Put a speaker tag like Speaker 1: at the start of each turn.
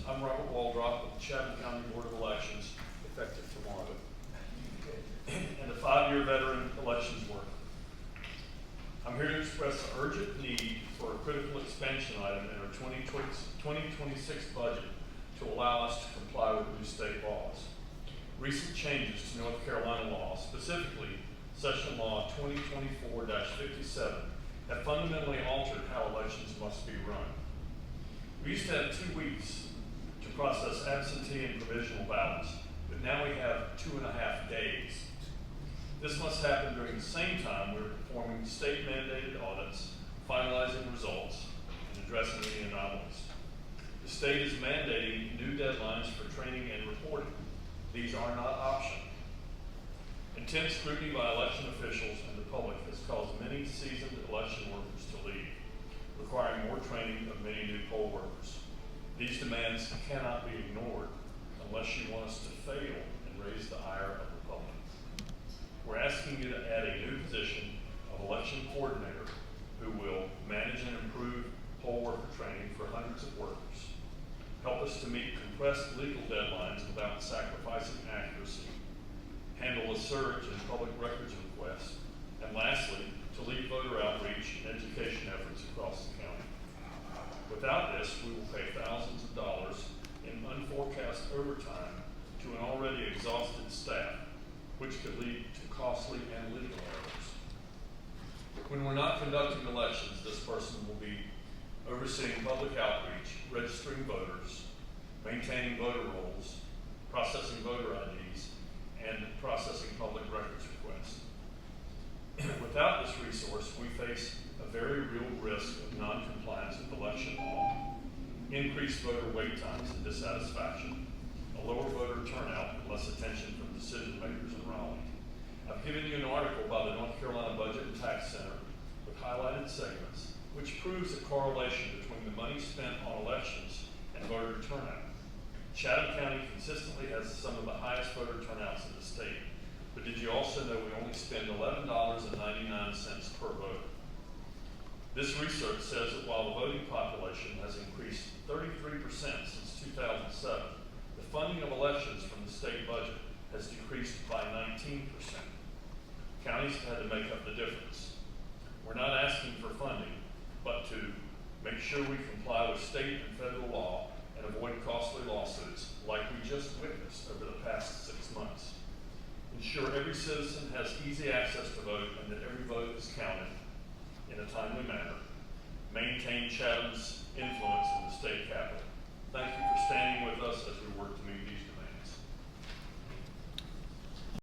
Speaker 1: I'm Robert Waldrop with the Chatham County Board of Elections, effective tomorrow, and a 5-year veteran elections worker. I'm here to express the urgent need for a critical expansion item in our 2026 budget to allow us to comply with new state laws. Recent changes to North Carolina law, specifically Session Law 2024-57, have fundamentally altered how elections must be run. We used to have 2 weeks to process absentee and provisional ballots, but now we have 2.5 days. This must happen during the same time we're performing state-mandated audits, finalizing results, and addressing any anomalies. The state is mandating new deadlines for training and reporting. These are not optional. Intense scrutiny by election officials and the public has caused many seasoned election workers to leave, requiring more training of many new poll workers. These demands cannot be ignored unless you want us to fail and raise the ire of the public. We're asking you to add a new position of election coordinator who will manage and improve poll worker training for hundreds of workers, help us to meet compressed legal deadlines without sacrificing accuracy, handle a surge in public records requests, and lastly, to lead voter outreach and education efforts across the county. Without this, we will pay thousands of dollars in unforecast overtime to an already exhausted staff, which could lead to costly and legal errors. When we're not conducting elections, this person will be overseeing public outreach, registering voters, maintaining voter rolls, processing voter IDs, and processing public records requests. Without this resource, we face a very real risk of non-compliance with election law, increased voter wait times and dissatisfaction, a lower voter turnout, and less attention from decision makers in Raleigh. I've given you an article by the North Carolina Budget and Tax Center with highlighted segments, which proves a correlation between the money spent on elections and voter turnout. Chatham County consistently has some of the highest voter turnouts in the state, but did you also know we only spend $11.99 per vote? This research says that while the voting population has increased 33% since 2007, the funding of elections from the state budget has decreased by 19%. Counties have had to make up the difference. We're not asking for funding, but to make sure we comply with state and federal law and avoid costly lawsuits like we just witnessed over the past 6 months. Ensure every citizen has easy access to vote and that every vote is counted in a timely manner. Maintain Chatham's influence in the state capitol.